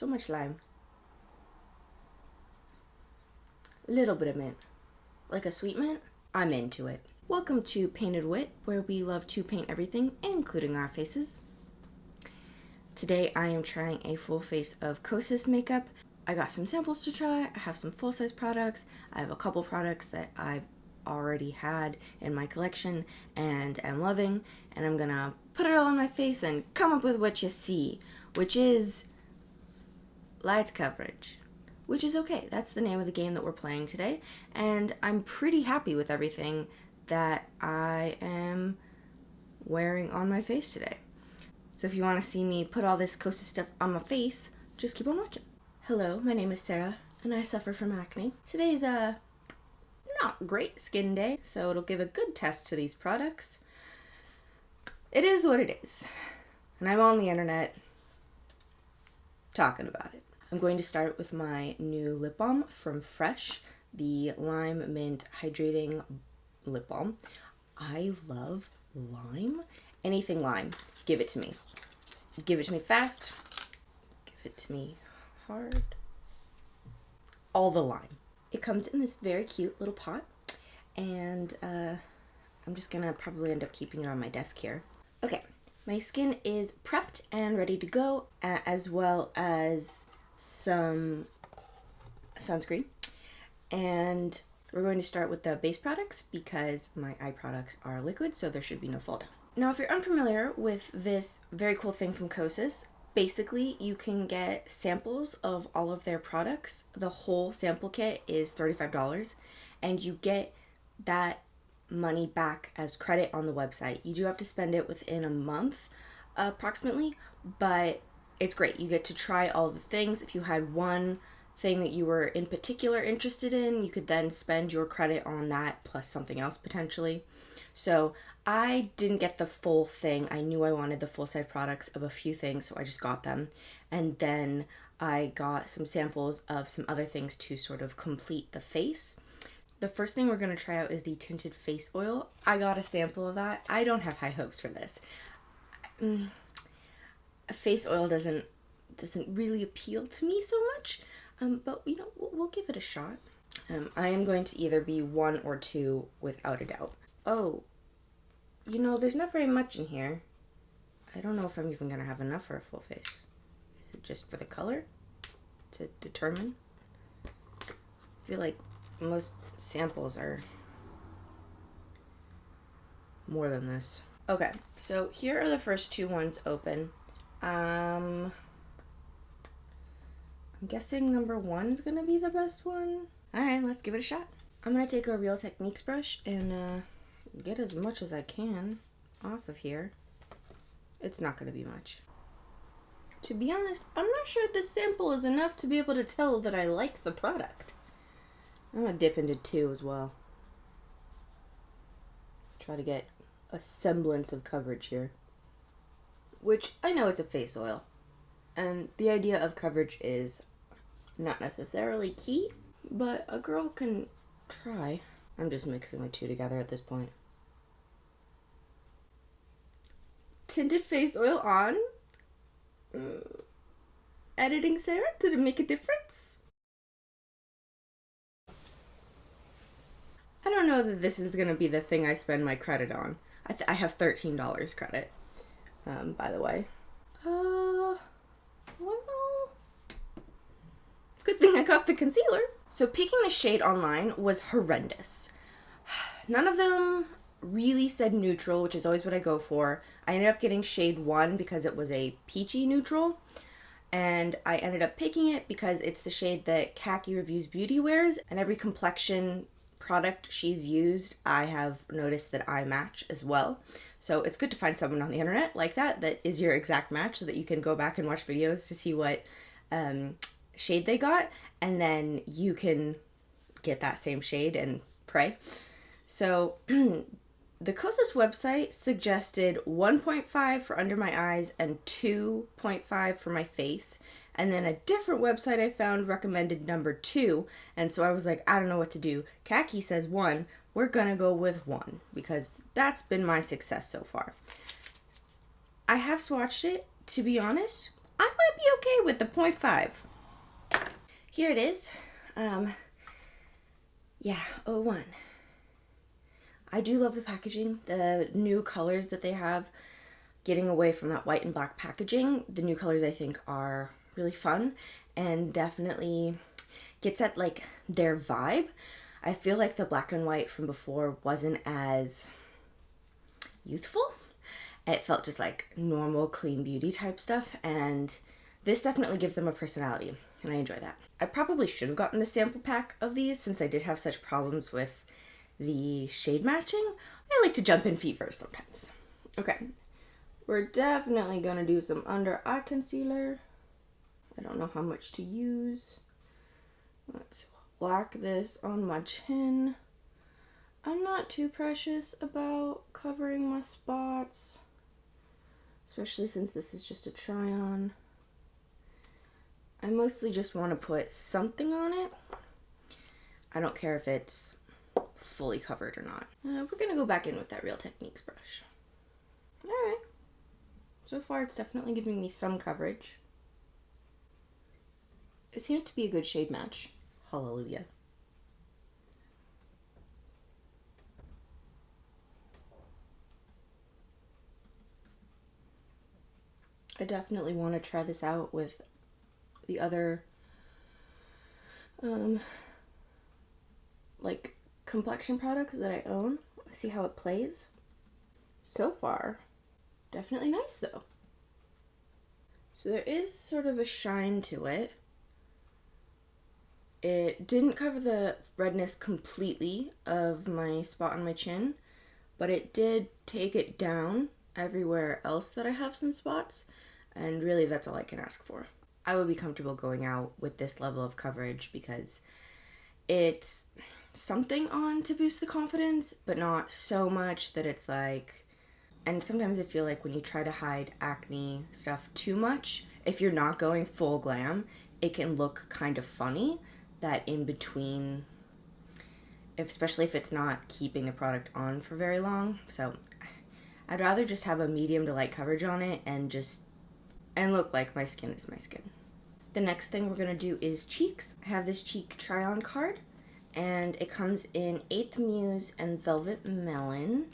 So much lime. Little bit of mint. Like a sweet mint? I'm into it. Welcome to PaintedWit, where we love to paint everything, including our faces. Today I am trying a full face of Kosas makeup. I got some samples to try. I have some full-size products. I have a couple products that I've already had in my collection and am loving, and I'm gonna put it all on my face and come up with what you see, which is light coverage. Which is okay. That's the name of the game that we're playing today, and I'm pretty happy with everything that I am wearing on my face today. So if you want to see me put all this Kosas stuff on my face, just keep on watching. Hello, my name is Sarah, and I suffer from acne. Today's a not great skin day, so it'll give a good test to these products. It is what it is, and I'm on the internet talking about it. I'm going to start with my new lip balm from Fresh, the Lime Mint Hydrating Lip Balm. I love lime. Anything lime, give it to me. Give it to me fast. Give it to me hard. All the lime. It comes in this very cute little pot, and I'm just gonna probably end up keeping it on my desk here. Okay, my skin is prepped and ready to go, as well as some sunscreen, and we're going to start with the base products because my eye products are liquid, so there should be no fall down. Now, if you're unfamiliar with this very cool thing from Kosas, basically you can get samples of all of their products. The whole sample kit is $35, and you get that money back as credit on the website. You do have to spend it within a month approximately, but it's great. You get to try all the things. If you had one thing that you were in particular interested in, you could then spend your credit on that plus something else potentially. So I didn't get the full thing. I knew I wanted the full-size products of a few things, so I just got them. And then I got some samples of some other things to sort of complete the face. The first thing we're going to try out is the Tinted face oil. I got a sample of that. I don't have high hopes for this. Face oil doesn't really appeal to me so much, but you know, we'll give it a shot. I am going to either be 1 or 2 without a doubt. Oh, you know, there's not very much in here. I don't know if I'm even gonna have enough for a full face. Is it just for the color to determine? I feel like most samples are more than this. Okay, so here are the first 2 ones open. I'm guessing number 1's gonna be the best one. Alright, let's give it a shot. I'm gonna take a Real Techniques brush and get as much as I can off of here. It's not gonna be much. To be honest, I'm not sure this sample is enough to be able to tell that I like the product. I'm gonna dip into 2 as well. Try to get a semblance of coverage here. Which, I know it's a face oil, and the idea of coverage is not necessarily key, but a girl can try. I'm just mixing the 2 together at this point. Tinted face oil on. Editing Sarah, did it make a difference? I don't know that this is gonna be the thing I spend my credit on. I have $13 credit. By the way. Well, good thing I got the concealer. So picking the shade online was horrendous. None of them really said neutral, which is always what I go for. I ended up getting shade 1 because it was a peachy neutral, and I ended up picking it because it's the shade that Khaki Reviews Beauty wears, and every complexion product she's used, I have noticed that I match as well. So it's good to find someone on the internet like that is your exact match, so that you can go back and watch videos to see what shade they got, and then you can get that same shade and pray. So the Kosas website suggested 1.5 for under my eyes and 2.5 for my face. And then a different website I found recommended number 2. And so I was like, I don't know what to do. Khaki says 1. We're gonna go with 1 because that's been my success so far. I have swatched it. To be honest, I might be okay with the 0.5. Here it is. Yeah, 01. I do love the packaging, the new colors that they have, getting away from that white and black packaging. The new colors I think are really fun and definitely gets at like their vibe. I feel like the black and white from before wasn't as youthful. It felt just like normal, clean beauty type stuff, and this definitely gives them a personality, and I enjoy that. I probably should have gotten the sample pack of these since I did have such problems with the shade matching. I like to jump in feet first sometimes. Okay, we're definitely gonna do some under eye concealer. I don't know how much to use. Let's whack this on my chin. I'm not too precious about covering my spots, especially since this is just a try on. I mostly just want to put something on it. I don't care if it's fully covered or not. We're gonna go back in with that Real Techniques brush. Alright. So far it's definitely giving me some coverage. It seems to be a good shade match. Hallelujah. I definitely want to try this out with the other like complexion products that I own. See how it plays. So far, definitely nice though. So there is sort of a shine to it. It didn't cover the redness completely of my spot on my chin, but it did take it down everywhere else that I have some spots, and really that's all I can ask for. I would be comfortable going out with this level of coverage because it's something on to boost the confidence, but not so much that it's like, and sometimes I feel like when you try to hide acne stuff too much, if you're not going full glam, it can look kind of funny, that in between, especially if it's not keeping the product on for very long. So I'd rather just have a medium to light coverage on it and look like my skin is my skin. The next thing we're gonna do is cheeks. I have this cheek try-on card, and it comes in 8th Muse and Velvet Melon.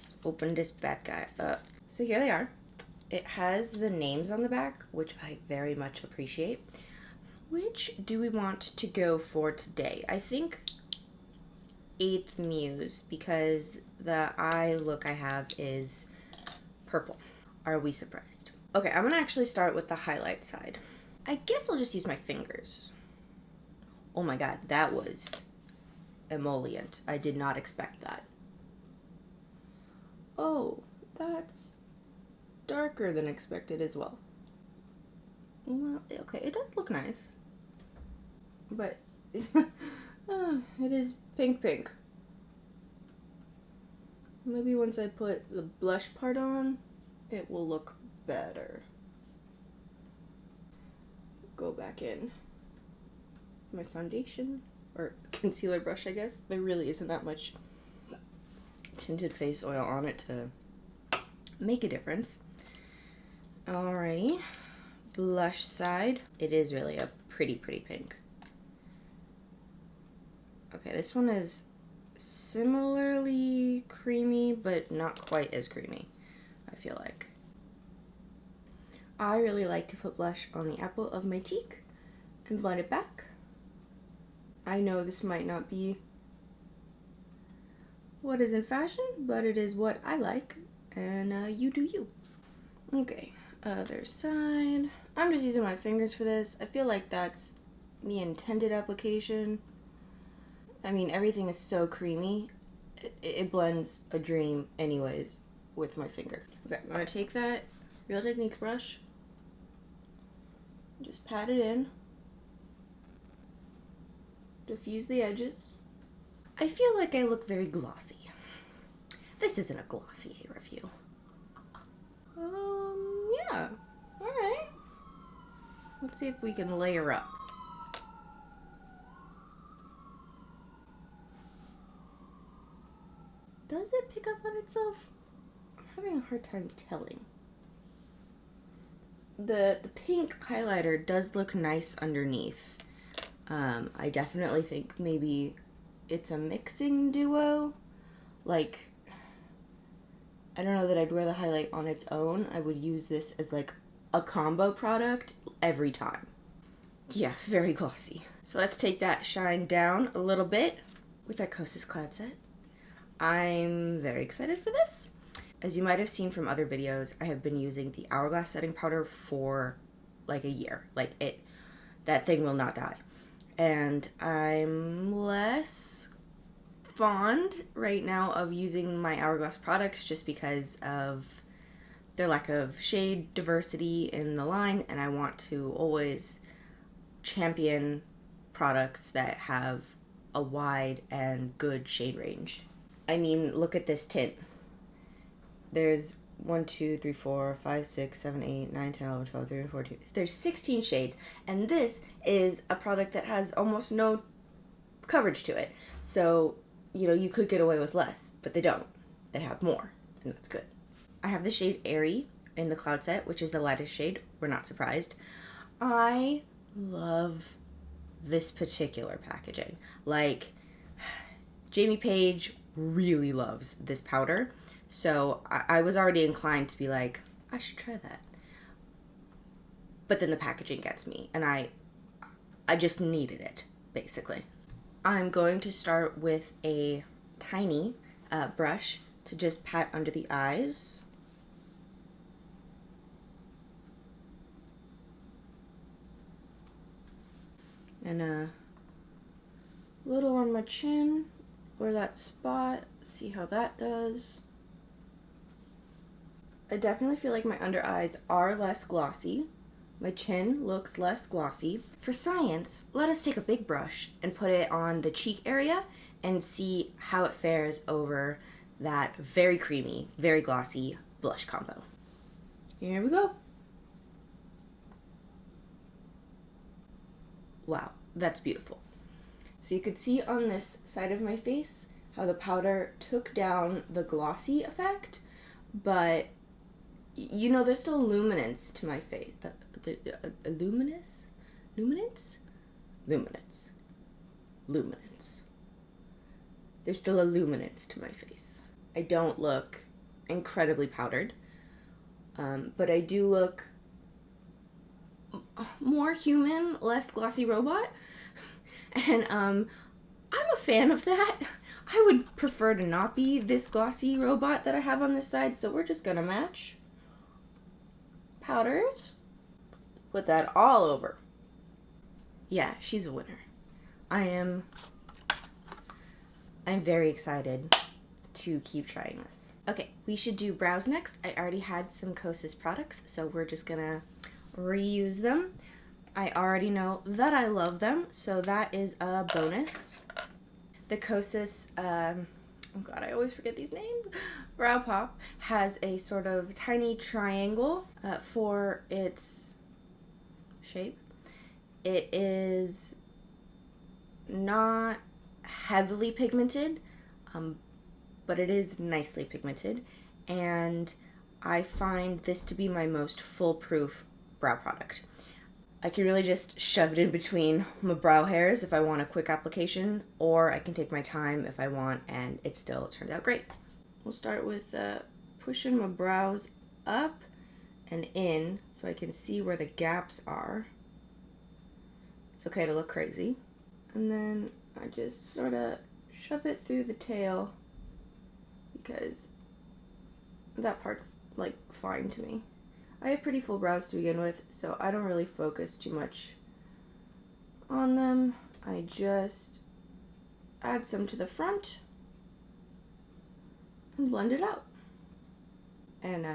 Let's open this bad guy up. So here they are. It has the names on the back, which I very much appreciate. Which do we want to go for today? I think 8th Muse, because the eye look I have is purple. Are we surprised? Okay, I'm gonna actually start with the highlight side. I guess I'll just use my fingers. Oh my god, that was emollient. I did not expect that. Oh, that's darker than expected as well. Well, okay, it does look nice. But it is pink. Maybe once I put the blush part on, it will look better. Go back in my foundation, or concealer brush, I guess. There really isn't that much tinted face oil on it to make a difference. Alrighty, blush side. It is really a pretty pink. Okay, this one is similarly creamy, but not quite as creamy, I feel like. I really like to put blush on the apple of my cheek and blend it back. I know this might not be what is in fashion, but it is what I like, and you do you. Okay, other side. I'm just using my fingers for this. I feel like that's the intended application. I mean, everything is so creamy. It blends a dream anyways with my finger. Okay, I'm gonna take that Real Techniques brush, just pat it in, diffuse the edges. I feel like I look very glossy. This isn't a Glossier review. Yeah, alright. Let's see if we can layer up. Does it pick up on itself? I'm having a hard time telling. the pink highlighter does look nice underneath. I definitely think maybe it's a mixing duo. Like, I don't know that I'd wear the highlight on its own. I would use this as like a combo product every time. Yeah, very glossy. So let's take that shine down a little bit with our Kosas cloud set. I'm very excited for this. As you might have seen from other videos, I have been using the Hourglass setting powder for like a year. Like that thing will not die. And I'm less fond right now of using my Hourglass products just because of their lack of shade diversity in the line, and I want to always champion products that have a wide and good shade range. I mean, look at this tint. There's 1, 2, 3, 4, 5, 6, 7, 8, 9, 10, 11, 12, 13, 14. There's 16 shades, and this is a product that has almost no coverage to it. So, you know, you could get away with less, but they don't. They have more, and that's good. I have the shade Airy in the cloud set, which is the lightest shade. We're not surprised. I love this particular packaging. Like, Jamie Page really loves this powder. So I was already inclined to be like, I should try that. But then the packaging gets me, and I just needed it, basically. I'm going to start with a tiny brush to just pat under the eyes. And a little on my chin, or that spot, see how that does. I definitely feel like my under eyes are less glossy. My chin looks less glossy. For science, let us take a big brush and put it on the cheek area and see how it fares over that very creamy, very glossy blush combo. Here we go. Wow, that's beautiful. So you could see on this side of my face how the powder took down the glossy effect, but you know, there's still luminance to my face. Luminance? Luminance. There's still a luminance to my face. I don't look incredibly powdered, but I do look more human, less glossy robot. And I'm a fan of that. I would prefer to not be this glossy robot that I have on this side, so we're just gonna match powders. Put that all over. Yeah, she's a winner. I'm very excited to keep trying this. Okay, we should do brows next. I already had some Kosas products, so we're just gonna reuse them. I already know that I love them, so that is a bonus. The Kosas, oh god, I always forget these names. Brow Pop has a sort of tiny triangle for its shape. It is not heavily pigmented, but it is nicely pigmented, and I find this to be my most foolproof brow product. I can really just shove it in between my brow hairs if I want a quick application, or I can take my time if I want, and it still turns out great. We'll start with pushing my brows up and in so I can see where the gaps are. It's okay to look crazy. And then I just sort of shove it through the tail because that part's like fine to me. I have pretty full brows to begin with, so I don't really focus too much on them. I just add some to the front and blend it out. And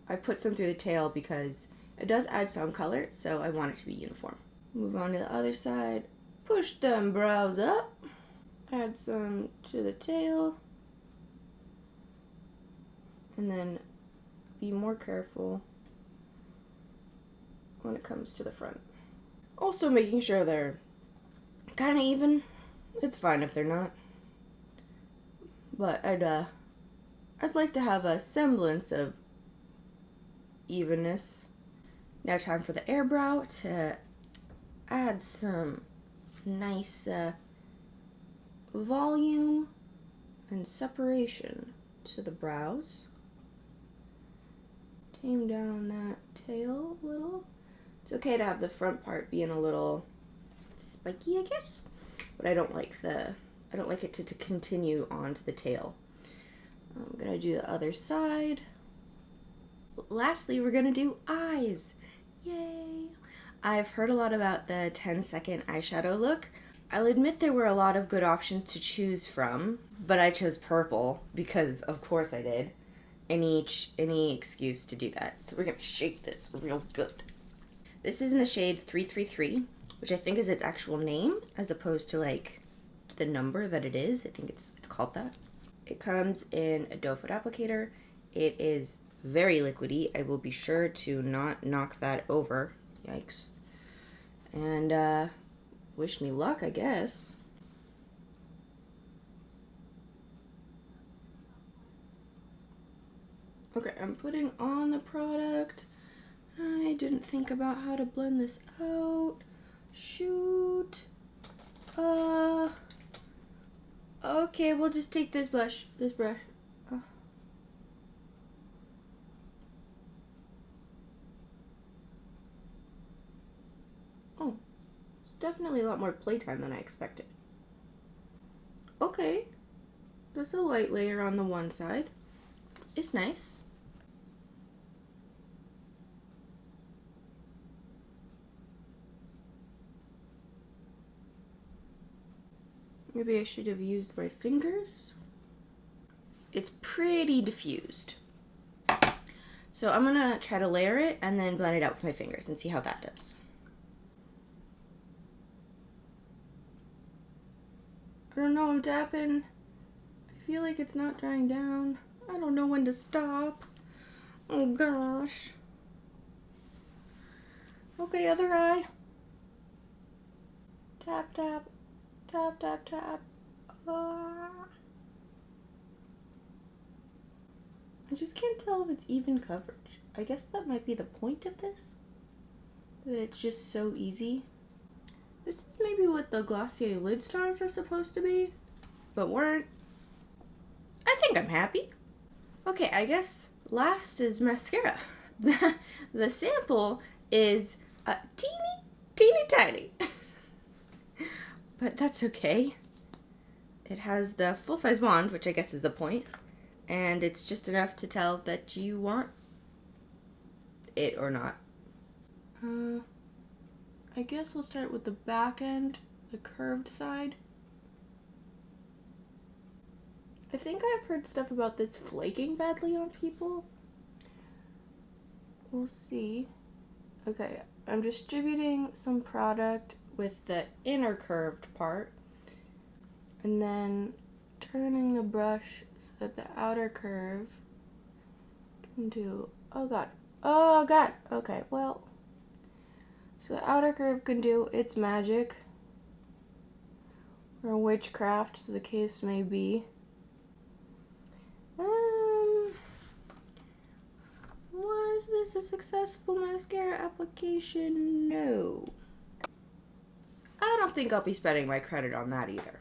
I put some through the tail because it does add some color, so I want it to be uniform. Move on to the other side. Push them brows up. Add some to the tail. And then be more careful when it comes to the front. Also making sure they're kind of even. It's fine if they're not. But I'd like to have a semblance of evenness. Now time for the airbrow to add some nice volume and separation to the brows. Tame down that tail a little. It's okay to have the front part being a little spiky, I guess, but I don't like it to continue on to the tail. I'm gonna do the other side. Lastly, we're gonna do eyes. Yay! I've heard a lot about the 10-second eyeshadow look. I'll admit there were a lot of good options to choose from, but I chose purple because of course I did. Any excuse to do that. So we're gonna shake this real good. This is in the shade 333, which I think is its actual name as opposed to like the number that it is. I think it's called that. It comes in a doe foot applicator. It is very liquidy. I will be sure to not knock that over. Yikes. And wish me luck, I guess. Okay, I'm putting on the product. I didn't think about how to blend this out. Shoot. Okay, we'll just take this brush. Oh, it's definitely a lot more playtime than I expected. Okay, there's a light layer on the one side. It's nice. Maybe I should have used my fingers. It's pretty diffused. So I'm gonna try to layer it and then blend it out with my fingers and see how that does. I don't know, I'm tapping. I feel like it's not drying down. I don't know when to stop. Oh gosh. Okay, other eye. Tap, tap. Tap, tap, tap. I just can't tell if it's even coverage. I guess that might be the point of this. That it's just so easy. This is maybe what the Glossier lid stars are supposed to be, but weren't. I think I'm happy. Okay, I guess last is mascara. The sample is teeny tiny. But that's okay. It has the full-size wand, which I guess is the point, and it's just enough to tell that you want it or not. I guess I'll start with the back end, the curved side. I think I've heard stuff about this flaking badly on people. We'll see. Okay, I'm distributing some product with the inner curved part and then turning the brush so that the outer curve can do, oh god, okay, well, so the outer curve can do its magic, or witchcraft as the case may be. Was this a successful mascara application? No. I don't think I'll be spending my credit on that either.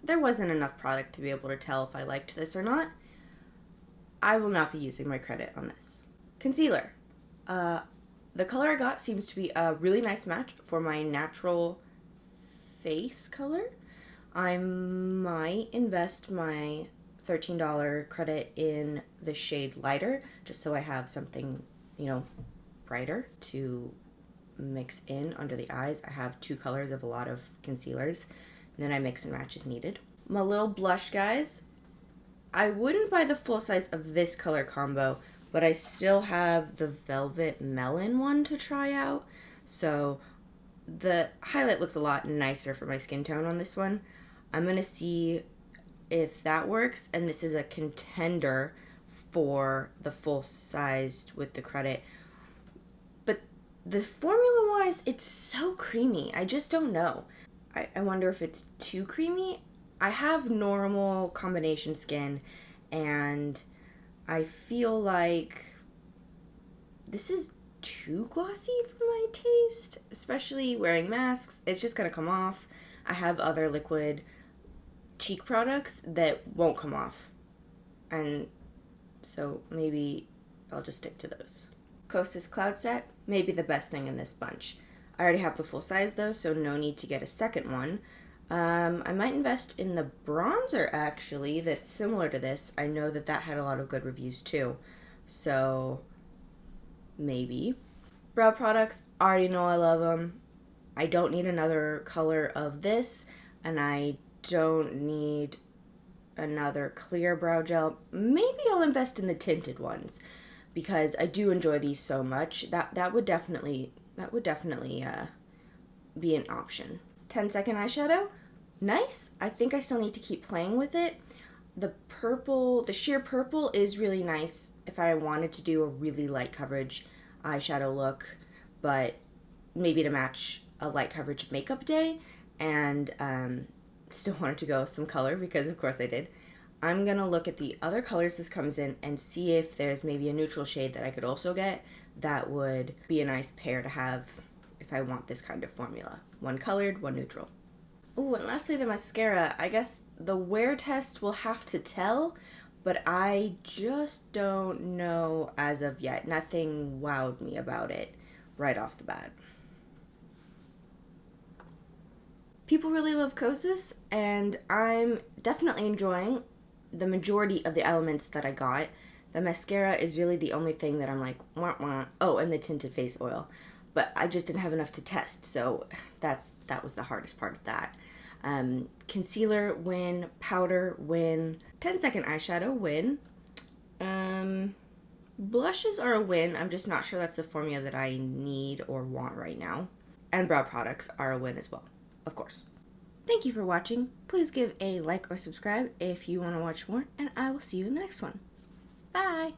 There wasn't enough product to be able to tell if I liked this or not. I will not be using my credit on this. Concealer. The color I got seems to be a really nice match for my natural face color. I might invest my $13 credit in the shade lighter, just so I have something, brighter to mix in under the eyes. I have two colors of a lot of concealers, and then I mix and match as needed. My little blush, guys. I wouldn't buy the full size of this color combo, but I still have the Velvet Melon one to try out. So the highlight looks a lot nicer for my skin tone on this one. I'm going to see if that works, and this is a contender for the full size with the credit. But the formula-wise, it's so creamy. I just don't know. I wonder if it's too creamy. I have normal combination skin, and I feel like this is too glossy for my taste, especially wearing masks. It's just gonna come off. I have other liquid cheek products that won't come off, and so maybe I'll just stick to those. Kosas Cloud Set may be the best thing in this bunch. I already have the full size though, so no need to get a second one. I might invest in the bronzer actually that's similar to this. I know that had a lot of good reviews too, so maybe. Brow products, already know I love them. I don't need another color of this, and I don't need another clear brow gel. Maybe I'll invest in the tinted ones because I do enjoy these so much. That would definitely be an option. 10-second eyeshadow, nice. I think I still need to keep playing with it. The purple, the sheer purple is really nice if I wanted to do a really light coverage eyeshadow look, but maybe to match a light coverage makeup day, and still wanted to go with some color because of course I did. I'm gonna look at the other colors this comes in and see if there's maybe a neutral shade that I could also get that would be a nice pair to have if I want this kind of formula. One colored, one neutral. Oh, and lastly the mascara. I guess the wear test will have to tell, but I just don't know as of yet. Nothing wowed me about it right off the bat. People really love Kosas, and I'm definitely enjoying the majority of the elements that I got. The mascara is really the only thing that I'm like, wah, wah. Oh, and the tinted face oil. But I just didn't have enough to test, so that was the hardest part of that. Concealer, win. Powder, win. 10-second eyeshadow, win. Blushes are a win. I'm just not sure that's the formula that I need or want right now. And brow products are a win as well, of course. Thank you for watching. Please give a like or subscribe if you want to watch more, and I will see you in the next one. Bye!